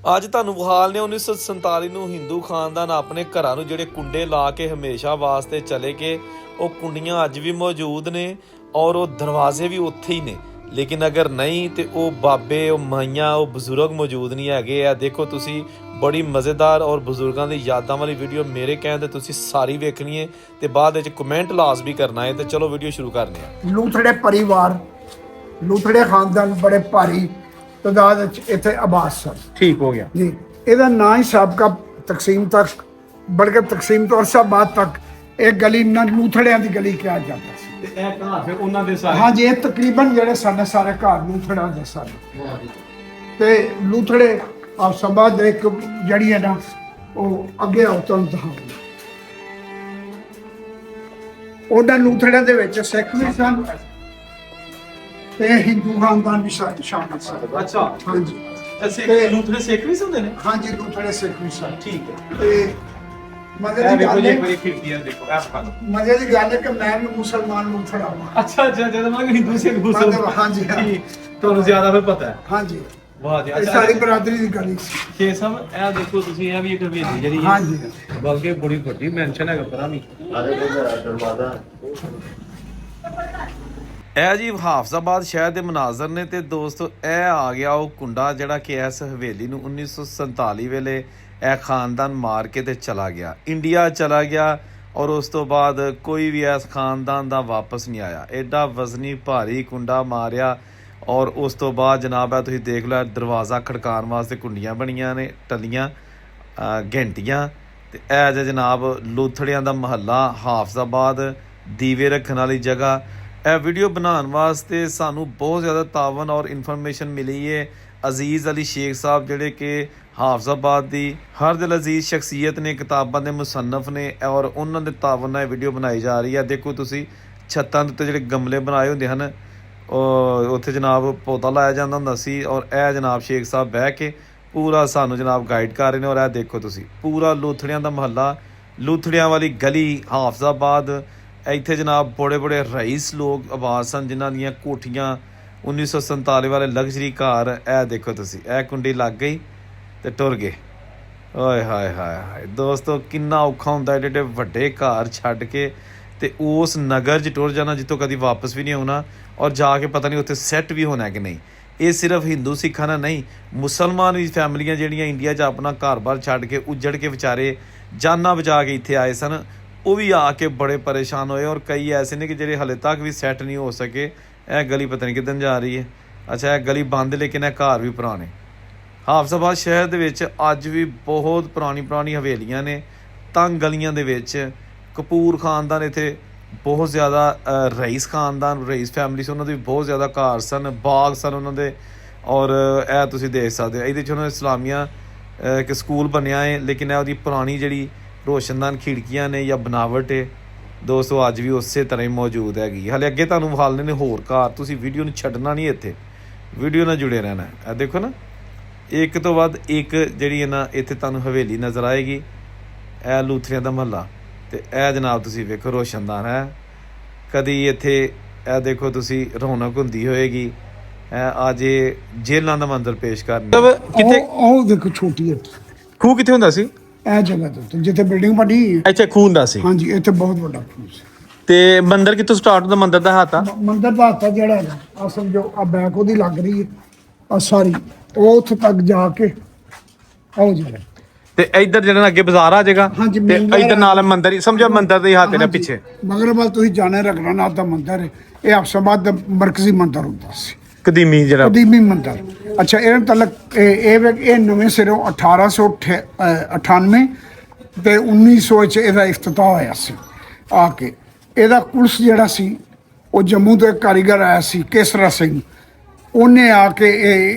ਅੱਜ ਤੁਹਾਨੂੰ ਵਿਖਾਲ ਨੇ 1947 ਨੂੰ ਹਿੰਦੂ ਖਾਨਦਾਨ ਆਪਣੇ ਘਰਾਂ ਨੂੰ ਜਿਹੜੇ ਕੁੰਡੇ ਲਾ ਕੇ ਹਮੇਸ਼ਾ ਵਾਸਤੇ ਚਲੇ ਗਏ। ਉਹ ਕੁੰਡੀਆਂ ਅੱਜ ਵੀ ਮੌਜੂਦ ਨੇ ਔਰ ਉਹ ਦਰਵਾਜ਼ੇ ਵੀ ਉੱਥੇ ਹੀ ਨੇ। ਲੇਕਿਨ ਅਗਰ ਨਹੀਂ ਤੇ ਉਹ ਬਾਬੇ, ਉਹ ਮਾਈਆਂ, ਉਹ ਬਜ਼ੁਰਗ ਮੌਜੂਦ ਨਹੀਂ ਹੈਗੇ ਆ। ਦੇਖੋ ਤੁਸੀਂ, ਬੜੀ ਮਜ਼ੇਦਾਰ ਔਰ ਬਜ਼ੁਰਗਾਂ ਦੀ ਯਾਦਾਂ ਵਾਲੀ ਵੀਡੀਓ ਮੇਰੇ ਕਹਿਣ ਤੇ ਤੁਸੀਂ ਸਾਰੀ ਵੇਖਣੀ ਹੈ ਤੇ ਬਾਅਦ ਵਿੱਚ ਕਮੈਂਟ ਲਾਜ਼ਮੀ ਕਰਨਾ ਹੈ। ਤੇ ਚਲੋ ਵੀਡੀਓ ਸ਼ੁਰੂ ਕਰਨੇ ਆ। ਲੂਥੜੇ ਪਰਿਵਾਰ, ਲੂਥੜੇ ਖਾਨਦਾਨ ਬੜੇ ਭਾਰੀ ਤਾਦਾਦ ਵਿੱਚ ਇੱਥੇ ਆਬਾਦ ਸਨ। ਠੀਕ ਹੋ ਗਿਆ ਜੀ। ਇਹਦਾ ਨਾਂ ਹੀ ਸਾਬਕਾ ਤਕਸੀਮ ਤੱਕ, ਬਲਕਿ ਤਕਸੀਮ ਤੋਂ ਅਰਸਾਬਾਦ ਤੱਕ ਇਹ ਗਲੀ ਲੂਥੜਿਆਂ ਦੀ ਗਲੀ ਕਿਹਾ ਜਾਂਦਾ ਸੀ। ਤੇ ਇਹ ਘਰ ਫਿਰ ਉਹਨਾਂ ਦੇ ਸਾਰੇ? ਹਾਂਜੀ, ਇਹ ਤਕਰੀਬਨ ਜਿਹੜੇ ਸਾਡੇ ਸਾਰੇ ਘਰ ਲੂਥੜਿਆਂ ਦੇ ਸਨ। ਤੇ ਲੂਥੜੇ ਅਰਸਾਬਾਦ ਦੇ ਇੱਕ ਜਿਹੜੀ ਹੈ ਨਾ, ਉਹ ਅੱਗੇ ਔਤਨ ਦਿਖਾਉਂਦਾ। ਉਹਨਾਂ ਲੂਥੜਿਆਂ ਦੇ ਵਿੱਚ ਸਿੱਖ ਵੀ ਸਨ ਤੇ ਹਿੰਦੂ ਖਾਨਦਾਨ ਵੀ ਸ਼ਾਮਿਲ ਸਨ। ਅੱਛਾ, ਹਾਂਜੀ। ਤੇ ਲੂਥੜੇ ਸਿੱਖ ਵੀ ਹੁੰਦੇ ਨੇ? ਹਾਂਜੀ, ਲੂਥੜੇ ਸਿੱਖ ਵੀ ਸਨ। ਠੀਕ ਹੈ। ਤੇ ਮਜ਼ੇ ਦੀ ਗੱਲ ਹੈ, ਮਜ਼ੇ ਦੀ ਗੱਲ ਹੈ ਕਿ ਮੈਂ ਵੀ ਮੁਸਲਮਾਨ ਲੂਥੜਾ ਹਾਂ। ਅੱਛਾ, ਜਦੋਂ ਮੈਂ ਹਿੰਦੂ ਸਿੱਖ ਹਾਂਜੀ, ਤੁਹਾਨੂੰ ਜ਼ਿਆਦਾ ਫਿਰ ਪਤਾ ਹੈ। ਹਾਂਜੀ, ਵਾਹ ਜੀ। ਇਹ ਸਾਰੀ ਬਰਾਦਰੀ ਦੀ ਗੱਲ ਸੀ। ਛੇ ਸਾਹਿਬ, ਇਹ ਦੇਖੋ ਤੁਸੀਂ, ਇਹ ਵੀ ਇੱਕ ਹਵੇਲੀ ਜਿਹੜੀ ਹੈ। ਹਾਂਜੀ, ਬਲਕਿ ਬੜੀ ਵੱਡੀ ਮੈਂਸ਼ਨ ਹੈਗਾ ਪਰਾਂ ਵੀ। ਇਹ ਜੀ ਹਾਫਜ਼ਾਬਾਦ ਸ਼ਹਿਰ ਦੇ ਮਨਾਜ਼ਰ ਨੇ। ਤੇ ਦੋਸਤੋ, ਇਹ ਆ ਗਿਆ ਉਹ ਕੁੰਡਾ ਜਿਹੜਾ ਕਿ ਇਸ ਹਵੇਲੀ ਨੂੰ 1947 ਵੇਲੇ ਇਹ ਖਾਨਦਾਨ ਮਾਰ ਕੇ ਤੇ ਚਲਾ ਗਿਆ, ਇੰਡੀਆ ਚਲਾ ਗਿਆ। ਔਰ ਉਸ ਤੋਂ ਬਾਅਦ ਕੋਈ ਵੀ ਇਸ ਖਾਨਦਾਨ ਦਾ ਵਾਪਸ ਨਹੀਂ ਆਇਆ। ਐਡਾ ਵਜ਼ਨੀ ਭਾਰੀ ਕੁੰਡਾ ਮਾਰਿਆ। ਔਰ ਉਸ ਤੋਂ ਬਾਅਦ ਜਨਾਬ ਹੈ, ਤੁਸੀਂ ਦੇਖ ਲਓ, ਦਰਵਾਜ਼ਾ ਖੜਕਾਉਣ ਵਾਸਤੇ ਕੁੰਡੀਆਂ ਬਣੀਆਂ ਨੇ, ਟੱਲੀਆਂ, ਘੰਟੀਆਂ। ਤੇ ਇਹ ਜੇ ਜਨਾਬ ਲੂਥੜਿਆਂ ਦਾ ਮਹੱਲਾ ਹਾਫਜ਼ਾਬਾਦ, ਦੀਵੇ ਰੱਖਣ ਵਾਲੀ ਜਗ੍ਹਾ। ਇਹ ਵੀਡੀਓ ਬਣਾਉਣ ਵਾਸਤੇ ਸਾਨੂੰ ਬਹੁਤ ਜ਼ਿਆਦਾ ਤਾਵਨ ਔਰ ਇਨਫੋਰਮੇਸ਼ਨ ਮਿਲੀ ਹੈ। ਅਜ਼ੀਜ਼ ਅਲੀ ਸ਼ੇਖ ਸਾਹਿਬ, ਜਿਹੜੇ ਕਿ ਹਾਫਜ਼ਾਬਾਦ ਦੀ ਹਰ ਦਿਲ ਅਜ਼ੀਜ਼ ਸ਼ਖਸੀਅਤ ਨੇ, ਕਿਤਾਬਾਂ ਦੇ ਮੁਸੰਨਫ ਨੇ, ਔਰ ਉਹਨਾਂ ਦੇ ਤਾਵਨ ਨਾਲ ਇਹ ਵੀਡੀਓ ਬਣਾਈ ਜਾ ਰਹੀ ਹੈ। ਦੇਖੋ ਤੁਸੀਂ, ਛੱਤਾਂ ਦੇ ਉੱਤੇ ਜਿਹੜੇ ਗਮਲੇ ਬਣਾਏ ਹੁੰਦੇ ਹਨ, ਉੱਥੇ ਜਨਾਬ ਪੌਦਾ ਲਾਇਆ ਜਾਂਦਾ ਹੁੰਦਾ ਸੀ। ਔਰ ਇਹ ਜਨਾਬ ਸ਼ੇਖ ਸਾਹਿਬ ਬਹਿ ਕੇ ਪੂਰਾ ਸਾਨੂੰ ਜਨਾਬ ਗਾਈਡ ਕਰ ਰਹੇ ਨੇ। ਔਰ ਇਹ ਦੇਖੋ ਤੁਸੀਂ, ਪੂਰਾ ਲੂਥੜਿਆਂ ਦਾ ਮਹੱਲਾ, ਲੂਥੜਿਆਂ ਵਾਲੀ ਗਲੀ ਹਾਫਜ਼ਾਬਾਦ। ਇੱਥੇ ਜਨਾਬ ਬੜੇ ਬੜੇ ਰਈਸ ਲੋਕ ਆਬਾਦ ਸਨ, ਜਿਨ੍ਹਾਂ ਦੀਆਂ ਕੋਠੀਆਂ 1947 ਵਾਲੇ ਲਗਜ਼ਰੀ ਘਰ। ਇਹ ਦੇਖੋ ਤੁਸੀਂ, ਇਹ ਕੁੰਡੀ ਲੱਗ ਗਈ ਤੇ ਟੁਰ ਗਏ। ਓਏ ਹਾਏ ਹਾਏ ਹਾਏ ਦੋਸਤੋ, ਕਿੰਨਾ ਔਖਾ ਹੁੰਦਾ ਏਡੇ ਏਡੇ ਵੱਡੇ ਘਰ ਛੱਡ ਕੇ ਤੇ ਉਸ ਨਗਰ 'ਚ ਟੁਰ ਜਾਣਾ ਜਿੱਥੋਂ ਕਦੀ ਵਾਪਸ ਵੀ ਨਹੀਂ ਆਉਣਾ। ਔਰ ਜਾ ਕੇ ਪਤਾ ਨਹੀਂ ਉੱਥੇ ਸੈੱਟ ਵੀ ਹੋਣਾ ਕਿ ਨਹੀਂ। ਇਹ ਸਿਰਫ ਹਿੰਦੂ ਸਿੱਖਾਂ ਨਾਲ ਨਹੀਂ, ਮੁਸਲਮਾਨ ਵੀ ਫੈਮਲੀਆਂ ਜਿਹੜੀਆਂ ਇੰਡੀਆ 'ਚ ਆਪਣਾ ਘਰ-ਬਾਰ ਛੱਡ ਕੇ ਉੱਜੜ ਕੇ ਵਿਚਾਰੇ ਜਾਨਾਂ ਬਚਾ ਕੇ ਇੱਥੇ ਆਏ ਸਨ, ਉਹ ਵੀ ਆ ਕੇ ਬੜੇ ਪਰੇਸ਼ਾਨ ਹੋਏ। ਔਰ ਕਈ ਐਸੇ ਨੇ ਕਿ ਜਿਹੜੇ ਹਲੇ ਤੱਕ ਵੀ ਸੈੱਟ ਨਹੀਂ ਹੋ ਸਕੇ। ਇਹ ਗਲੀ ਪਤਾ ਨਹੀਂ ਕਿੱਦਣ ਜਾ ਰਹੀ ਹੈ। ਅੱਛਾ, ਇਹ ਗਲੀ ਬੰਦ, ਲੇਕਿਨ ਇਹ ਘਰ ਵੀ ਪੁਰਾਣੇ। ਹਾਫਜ਼ਾਬਾਦ ਸ਼ਹਿਰ ਦੇ ਵਿੱਚ ਅੱਜ ਵੀ ਬਹੁਤ ਪੁਰਾਣੀ ਹਵੇਲੀਆਂ ਨੇ, ਤੰਗ ਗਲੀਆਂ ਦੇ ਵਿੱਚ। ਕਪੂਰ ਖਾਨਦਾਨ ਇੱਥੇ ਬਹੁਤ ਜ਼ਿਆਦਾ, ਰਈਸ ਖਾਨਦਾਨ, ਰਈਸ ਫੈਮਿਲੀ ਸੀ, ਉਹਨਾਂ ਦੇ ਵੀ ਬਹੁਤ ਜ਼ਿਆਦਾ ਘਰ ਸਨ, ਬਾਗ ਸਨ ਉਹਨਾਂ ਦੇ। ਔਰ ਇਹ ਤੁਸੀਂ ਦੇਖ ਸਕਦੇ ਹੋ, ਇਹਦੇ 'ਚ ਉਹਨਾਂ ਨੇ ਇਸਲਾਮੀਆ ਇੱਕ ਸਕੂਲ ਬਣਿਆ ਹੈ। ਲੇਕਿਨ ਇਹ ਉਹਦੀ ਪੁਰਾਣੀ ਜਿਹੜੀ ਰੋਸ਼ਨਦਾਨ ਖਿੜਕੀਆਂ ਨੇ ਜਾਂ ਬਣਾਵਟ ਹੈ ਦੋਸਤੋ, ਅੱਜ ਵੀ ਉਸੇ ਤਰ੍ਹਾਂ ਹੀ ਮੌਜੂਦ ਹੈਗੀ। ਹਾਲੇ ਅੱਗੇ ਤੁਹਾਨੂੰ ਵਿਖਾਲਣੇ ਨੇ ਹੋਰ ਘਰ। ਤੁਸੀਂ ਵੀਡੀਓ ਨੂੰ ਛੱਡਣਾ ਨਹੀਂ, ਇੱਥੇ ਵੀਡੀਓ ਨਾਲ ਜੁੜੇ ਰਹਿਣਾ। ਇਹ ਦੇਖੋ ਨਾ, ਇੱਕ ਤੋਂ ਵੱਧ ਇੱਕ ਜਿਹੜੀ ਹੈ ਨਾ ਇੱਥੇ ਤੁਹਾਨੂੰ ਹਵੇਲੀ ਨਜ਼ਰ ਆਏਗੀ। ਇਹ ਲੂਥੜਿਆਂ ਦਾ ਮਹੱਲਾ। ਤੇ ਇਹ ਜਨਾਬ ਤੁਸੀਂ ਵੇਖੋ, ਰੋਸ਼ਨਦਾਨ ਹੈ। ਕਦੀ ਇੱਥੇ ਇਹ ਦੇਖੋ ਤੁਸੀਂ, ਰੌਣਕ ਹੁੰਦੀ ਹੋਏਗੀ। ਇਹ ਅੱਜ ਜੇਲ੍ਹਾਂ ਦਾ ਮੰਜ਼ਰ ਪੇਸ਼ ਕਰਨ। ਕਿਤੇ ਉਹ ਦੇਖੋ, ਛੋਟੀ ਹੈ ਖੂਹ ਕਿੱਥੇ ਹੁੰਦਾ ਸੀ? ਇਹ ਜਗ੍ਹਾ ਤੇ ਜਿੱਥੇ ਬਿਲਡਿੰਗ ਬਣੀ ਹੈ, ਇੱਥੇ ਖੂਹ ਹੁੰਦਾ ਸੀ। ਹਾਂਜੀ, ਇੱਥੇ ਬਹੁਤ ਵੱਡਾ ਖੂਹ ਸੀ। ਤੇ ਮੰਦਿਰ ਕਿੱਥੋਂ ਸਟਾਰਟ ਹੁੰਦਾ? ਮੰਦਿਰ ਦਾ ਹੱਥ ਆ, ਮੰਦਿਰ ਦਾ ਹੱਥ ਜਿਹੜਾ ਹੈ, ਅਸਲ ਜੋ ਆ ਬੈਕ ਉਹਦੀ ਲੱਗ ਰਹੀ ਹੈ, ਆ ਸਾਰੀ ਉਹ ਉੱਥੇ ਤੱਕ ਜਾ ਕੇ ਆਓ ਜਿਹੜਾ। ਤੇ ਇੱਧਰ ਜਿਹੜਾ ਅੱਗੇ ਬਾਜ਼ਾਰ ਆ ਜਾਏਗਾ। ਹਾਂਜੀ, ਤੇ ਇੱਧਰ ਨਾਲ ਮੰਦਿਰ ਹੀ ਸਮਝੋ, ਮੰਦਿਰ ਦੇ ਹੱਥ ਦੇ ਪਿੱਛੇ ਮਗਰਬਲ ਤੁਸੀਂ ਜਾਣੇ ਰਘਨਾਥ ਦਾ ਮੰਦਿਰ ਹੈ। ਇਹ ਹਾਫਜ਼ਾਬਾਦ ਦਾ ਮਰਕਜ਼ੀ ਮੰਦਿਰ ਹੁੰਦਾ ਸੀ, ਕਦੀਮੀ ਜਿਹੜਾ ਕਦੀਮੀ ਮੰਦਿਰ। ਅੱਛਾ, ਇਹਨਾਂ ਤਲਕ ਇਹ ਨਵੇਂ ਸਿਰੋਂ 1898 ਤੇ 1900 ਚ ਇਹਦਾ ਇਫਤਤਾਹ ਹੋਇਆ ਸੀ। ਆ ਕੇ ਇਹਦਾ ਕੁਲਸ ਜਿਹੜਾ ਸੀ, ਉਹ ਜੰਮੂ ਤੋਂ ਇੱਕ ਕਾਰੀਗਰ ਆਇਆ ਸੀ, ਕੇਸਰਾ ਸਿੰਘ। ਉਹਨੇ ਆ ਕੇ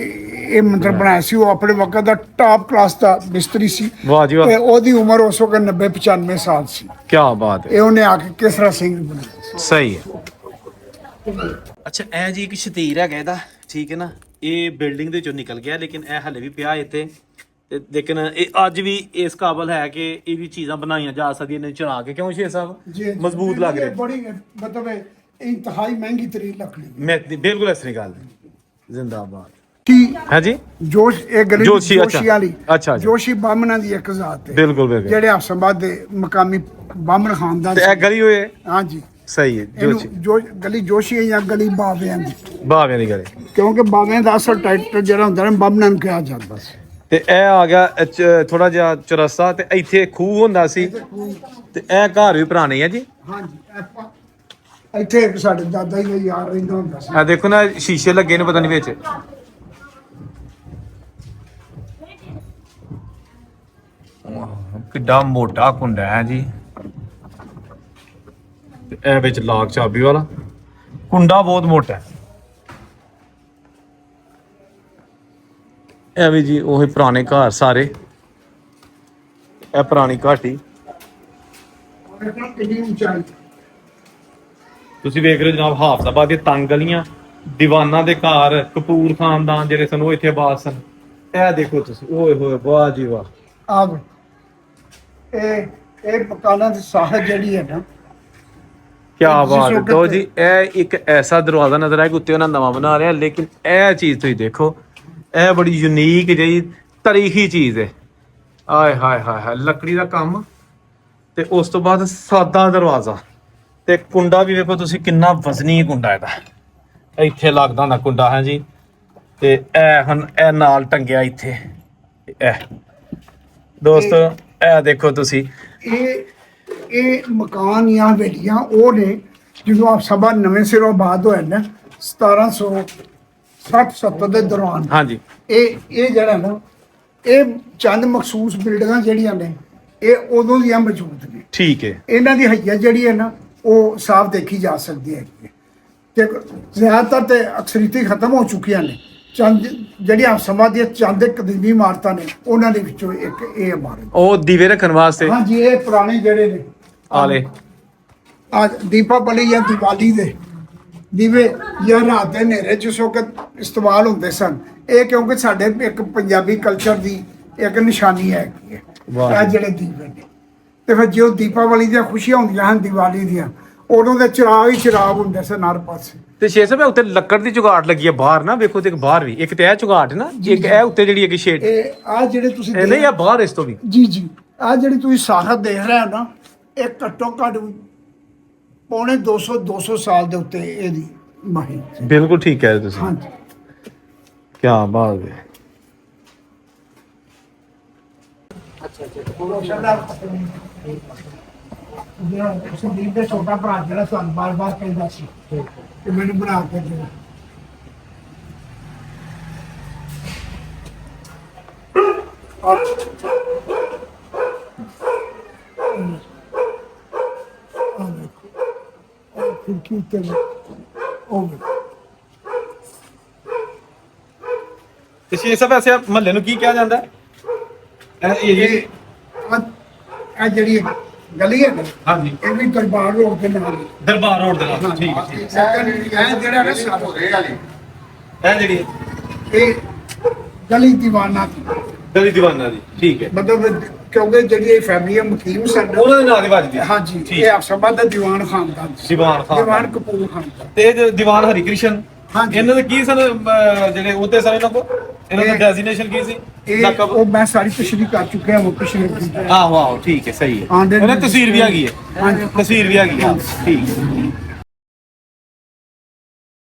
ਇਹ ਮੰਦਿਰ ਬਣਾਇਆ ਸੀ। ਉਹ ਆਪਣੇ ਵਕਤ ਦਾ ਟਾਪ ਕਲਾਸ ਦਾ ਮਿਸਤਰੀ ਸੀ। ਵਾਹ ਜੀ ਵਾਹ। ਤੇ ਉਹਦੀ ਉਮਰ ਉਸ ਵਕਤ 90-95 ਸਾਲ ਸੀ। ਕੀ ਬਾਤ ਹੈ। ਇਹ ਉਹਨੇ ਆ ਕੇ ਕੇਸਰਾ ਸਿੰਘ ਬਣਾਇਆ। ਸਹੀ ਹੈ। ਅੱਛਾ, ਇਹ ਜੀ ਇੱਕ ਸ਼ਤੀਰ ਹੈਗਾ ਇਹਦਾ, ਠੀਕ ਹੈ ਨਾ। ਇਹ ਬਿਲਡਿੰਗ ਦੇ ਚੋਂ ਨਿਕਲ ਗਿਆ, ਲੇਕਿਨ ਇਹ ਹਲੇ ਵੀ ਪਿਆ ਇੱਥੇ। ਤੇ ਲੇਕਿਨ ਇਹ ਅੱਜ ਵੀ ਇਸ ਕਾਬਲ ਹੈ ਕਿ ਇਹ ਵੀ ਚੀਜ਼ਾਂ ਬਣਾਈਆਂ ਜਾ ਸਕਦੀਆਂ ਨੇ ਚੜਾ ਕੇ। ਕਿਉਂ ਸ਼ੇਰ ਸਾਹਿਬ? ਮਜ਼ਬੂਤ ਲੱਗ ਰਿਹਾ। ਬੜੀ ਮਤਲਬ ਇੰਤਹਾਈ ਮਹਿੰਗੀ ਤਰੀਨ ਲੱਕੜੀ। ਮੈਂ ਬਿਲਕੁਲ ਇਸ ਤਰ੍ਹਾਂ ਗੱਲ, ਜ਼ਿੰਦਾਬਾਦ। ਹੈ ਜੀ ਜੋਸ਼ ਇਹ ਗਲੀ ਜੋਸ਼ੀ, ਅੱਛਾ। ਜੋਸ਼ੀ ਵਾਲੀ ਅੱਛਾ ਜੀ। ਜੋਸ਼ੀ ਬਾਹਮਣਾਂ ਦੀ ਇੱਕ ਜ਼ਾਤ ਹੈ ਬਿਲਕੁਲ ਬਿਲਕੁਲ। ਜਿਹੜੇ ਹਫਸਾਬਾਦ ਦੇ ਮਕਾਮੀ ਬਾਹਮਣ ਖਾਨਦਾਨ ਤੇ ਇਹ ਗਲੀ ਹੋਏ ਹਾਂਜੀ ਸਹੀ ਹੈ ਜੋਸ਼ੀ, ਗਲੀ ਜੋਸ਼ੀ ਹੈ ਜਾਂ ਗਲੀ ਬਾਬਿਆਂ ਦੀ, ਬਾਬਿਆਂ ਦੀ ਗਲੀ। ਕਿਉਂਕਿ ਬਾਬਿਆਂ ਦਾ ਅਸਲ ਟਾਈਟਲ ਜਿਹੜਾ ਹੁੰਦਾ ਨਾ ਬਾਹਮਣਾਂ ਨੂੰ ਕਿਹਾ ਜਾਂਦਾ ਸੀ। ਤੇ ਇਹ ਆ ਗਿਆ ਥੋੜਾ ਜਿਹਾ ਚੁਰਸਤਾ, ਤੇ ਇੱਥੇ ਖੂਹ ਹੁੰਦਾ ਸੀ, ਤੇ ਇਹ ਘਰ ਵੀ ਪੁਰਾਣੇ ਆ ਜੀ। ਹਾਂਜੀ ਇੱਥੇ ਇੱਕ ਸਾਡੇ ਦਾਦਾ ਜੀ ਦਾ ਯਾਰ ਰਹਿੰਦਾ ਹੁੰਦਾ ਸੀ। ਆ ਦੇਖੋ ਨਾ ਸ਼ੀਸ਼ੇ ਲੱਗੇ ਨੇ, ਪਤਾ ਨਹੀਂ ਵਿੱਚ। ਕਿੱਡਾ ਮੋਟਾ ਕੁੰਡਾ ਹੈ ਜੀ, ਤੇ ਇਹ ਵਿੱਚ ਲਾਕ ਚਾਬੀ ਵਾਲਾ ਕੁੰਡਾ, ਬਹੁਤ ਮੋਟਾ ਹੈ। ਇਹ ਵੀ ਜੀ ਉਹੀ ਪੁਰਾਣੇ ਘਰ ਸਾਰੇ, ਇਹ ਪੁਰਾਣੀ ਘਾਟੀ। ਕਿੰਨੀ ਉਚਾਈ, ਤੁਸੀਂ ਵੇਖ ਰਹੇ ਹੋ ਜਨਾਬ ਹਾਫਸਾਬਾਦ ਦੀਆਂ ਤੰਗ ਗਲੀਆਂ, ਦੀਵਾਨਾਂ ਦੇ ਘਰ, ਕਪੂਰ ਖਾਨਦਾਨ ਜਿਹੜੇ ਸਨ ਉਹ ਇੱਥੇ ਆਬਾਦ ਸਨ। ਇਹ ਦੇਖੋ ਤੁਸੀਂ, ਓਏ ਹੋਏ ਵਾਹ ਜੀ ਵਾਹ। ਆਹ ਇਹ ਮਕਾਨਾਂ ਦੀ ਸਾਹਤ ਜਿਹੜੀ ਹੈ ਨਾ, ਕਿਆ ਬਾਤ ਹੈ। ਦੋ ਜੀ ਇਹ ਇੱਕ ਐਸਾ ਦਰਵਾਜ਼ਾ ਨਜ਼ਰ ਆਇਆ ਕਿ ਉੱਤੇ ਉਹਨਾਂ ਨਵਾਂ ਬਣਾ ਰਿਹਾ, ਲੇਕਿਨ ਇਹ ਚੀਜ਼ ਤੁਸੀਂ ਦੇਖੋ, ਇਹ ਬੜੀ ਯੂਨੀਕ ਜਿਹੀ ਤਾਰੀਖੀ ਚੀਜ਼ ਹੈ। ਆਏ ਹਾਏ ਹਾਏ ਹਾਏ, ਲੱਕੜੀ ਦਾ ਕੰਮ, ਤੇ ਉਸ ਤੋਂ ਬਾਅਦ ਸਾਦਾ ਦਰਵਾਜ਼ਾ, ਤੇ ਕੁੰਡਾ ਵੀ ਵੇਖੋ ਤੁਸੀਂ ਕਿੰਨਾ ਵਜ਼ਨੀ ਕੁੰਡਾ ਇਹਦਾ, ਇੱਥੇ ਲੱਗਦਾ ਹੁੰਦਾ ਕੁੰਡਾ ਹੈ ਜੀ। ਤੇ ਇਹ ਹੁਣ ਇਹ ਨਾਲ ਟੰਗਿਆ ਇੱਥੇ, ਇਹ ਦੋਸਤੋ ਇਹ ਦੇਖੋ ਤੁਸੀਂ, ਇਹ ਮਕਾਨ ਜਾਂ ਹਵੇਲੀਆਂ ਉਹ ਨੇ ਜਦੋਂ ਆਪ ਸਭਾ ਨਵੇਂ ਸਿਰੋਂ ਆਬਾਦ ਹੋਇਆ ਨਾ 1760-70 ਦੇ ਦੌਰਾਨ। ਹਾਂਜੀ ਇਹ ਜਿਹੜਾ ਨਾ, ਇਹ ਚੰਦ ਮਖਸੂਸ ਬਿਲਡਿੰਗਾਂ ਜਿਹੜੀਆਂ ਨੇ ਇਹ ਉਦੋਂ ਦੀਆਂ ਮੌਜੂਦ ਨੇ। ਠੀਕ ਹੈ। ਇਹਨਾਂ ਦੀ ਹਈਆ ਜਿਹੜੀ ਹੈ ਨਾ ਉਹ ਸਾਫ਼ ਦੇਖੀ ਜਾ ਸਕਦੀ ਹੈ ਤੇ ਜ਼ਿਆਦਾਤਰ ਤੇ ਅਕਸਰੀਤੀ ਖਤਮ ਹੋ ਚੁੱਕੀਆਂ ਨੇ। ਚੰਦ ਜਿਹੜੀਆਂ ਸਮਾਂ ਦੀਆਂ ਚੰਦ ਕਦੀਮੀ ਇਮਾਰਤਾਂ ਨੇ ਉਹਨਾਂ ਦੇ ਵਿੱਚੋਂ ਇੱਕ ਇਹ ਇਮਾਰਤ, ਉਹ ਦੀਵੇ ਰੱਖਣ ਵਾਸਤੇ। ਹਾਂਜੀ ਇਹ ਪੁਰਾਣੇ ਜਿਹੜੇ ਨੇ ਆਲੇ ਆ ਦੀਪਾਵਲੀ ਜਾਂ ਦੀਵਾਲੀ ਦੇ ਦੀਵੇ ਜਾਂ ਰਾਤ ਦੇ ਹਨੇਰੇ ਜਿਸ ਵਕਤ ਇਸਤੇਮਾਲ ਹੁੰਦੇ ਸਨ। ਇਹ ਕਿਉਂਕਿ ਸਾਡੇ ਇੱਕ ਪੰਜਾਬੀ ਕਲਚਰ ਦੀ ਇੱਕ ਨਿਸ਼ਾਨੀ ਹੈ ਇਹ ਜਿਹੜੇ ਦੀਵੇ ਨੇ। ਤੇ ਫਿਰ ਜੋ ਦੀਪਾਵਲੀ ਦੀਆਂ ਖੁਸ਼ੀਆਂ ਹੁੰਦੀਆਂ ਹਨ, ਦੀਵਾਲੀ ਦੀਆਂ, ਉਦੋਂ ਦੇ ਚਿਰਾਗ ਹੀ ਚਿਰਾਗ ਹੁੰਦੇ ਸਨ ਹਰ ਪਾਸੇ। ਤੇ ਛੇ ਸਾਹਿਬ ਉੱਤੇ ਲੱਕੜ ਦੀ ਚੁਗਾਟ ਲੱਗੀ ਹੈ ਬਾਹਰ ਨਾ, ਵੇਖੋ ਤੇ ਇੱਕ ਬਾਹਰ ਵੀ, ਇੱਕ ਤੇ ਇਹ ਚੁਗਾਟ ਹੈ ਨਾ, ਇੱਕ ਇਹ ਉੱਤੇ ਜਿਹੜੀ ਹੈਗੀ ਸ਼ੇਡ, ਇਹ ਆ ਜਿਹੜੇ ਤੁਸੀਂ ਇਹ ਨਹੀਂ ਆ ਬਾਹਰ ਇਸ ਤੋਂ ਵੀ। ਜੀ ਜੀ ਆ ਜਿਹੜੀ ਤੁਸੀਂ ਸਾਖਤ ਦੇਖ ਰਹੇ ਹੋ ਨਾ, ਇਹ ਘੱਟੋ ਘੱਟ ਪੌਣੇ 200 ਸਾਲ ਦੇ ਉੱਤੇ ਇਹਦੀ ਮਾਹੀ। ਬਿਲਕੁਲ ਠੀਕ ਕਹਿ ਰਹੇ ਤੁਸੀਂ। ਹਾਂਜੀ ਕੀ ਬਾਤ ਹੈ। ਸੰਦੀਪ ਦਾ ਛੋਟਾ ਭਰਾ ਜਿਹੜਾ ਤੁਹਾਨੂੰ ਬਾਰ-ਬਾਰ ਕਹਿੰਦਾ ਸੀ ਕਿ ਮੈਨੂੰ ਬਣਾ ਕੇ ਦਿਓ। ਖਿੜਕੀ ਉੱਤੇ ਉਹ ਤੇ ਛੇ ਸਾਹਿਬ ਐਸੇ ਮਹੱਲੇ ਨੂੰ ਕੀ ਕਿਹਾ ਜਾਂਦਾ ਹੈ? ਇਹ ਜਿਹੜੀ ਗਲੀ ਹੈ ਨਾ, ਹਾਂਜੀ ਇਹ ਵੀ ਦਰਬਾਰ ਰੋਡ ਦੇ ਨਾਲ ਹੀ। ਦਰਬਾਰ ਰੋਡ ਦੇ ਨਾਲ। ਠੀਕ ਹੈ। ਇਹ ਜਿਹੜਾ ਨਾ ਸਾਹਮਣੇ ਵਾਲੀ ਇਹ ਜਿਹੜੀ ਇਹ ਗਲੀ ਦੀਵਾਨਾ ਦੀ, ਗਲੀ ਦੀਵਾਨਾ ਦੀ। ਠੀਕ ਹੈ। ਮਤਲਬ ਕਿਉਂਕਿ ਜਿਹੜੀ ਇਹ ਫੈਮਿਲੀ ਮਕੀਮ ਸਨ ਉਹਨਾਂ ਦੇ ਨਾਂ ਦੀ ਵੱਜਦੀ। ਹਾਂਜੀ, ਠੀਕ। ਇਹ ਆਫਸਾਬਾਦ ਦਾ ਦੀਵਾਨ ਖਾਨਦਾਨ ਸੀ। ਦੀਵਾਨ ਖਾਨ, ਦੀਵਾਨ ਕਪੂਰ ਖਾਨਦਾਨ। ਤੇ ਇਹ ਜੋ ਦੀਵਾਨ ਹਰੀ ਕ੍ਰਿਸ਼ਨ, ਹਾਂਜੀ। ਇਹਨਾਂ ਦੇ ਕੀ ਸਨ ਜਿਹੜੇ ਉਹਦੇ ਸਨ, ਇਹਨਾਂ ਕੋ ਇਹਨਾਂ ਦਾ ਡੈਜ਼ਿਗਨੇਸ਼ਨ ਕੀ ਸੀ? ਇਹ ਉਹ ਮੈਂ ਸਾਰੀ ਤਸ਼ਰੀਹ ਕਰ ਚੁੱਕਿਆ ਹਾਂ ਪਿਛਲੇ ਆਹੋ ਆਹੋ ਠੀਕ ਹੈ, ਸਹੀ ਹੈ। ਆਂਦੇ ਇਹਨਾਂ ਤਸਵੀਰ ਵੀ ਹੈਗੀ ਹੈ। ਹਾਂਜੀ। ਤਸਵੀਰ ਵੀ ਹੈਗੀ ਹੈ। ਠੀਕ ਹੈ।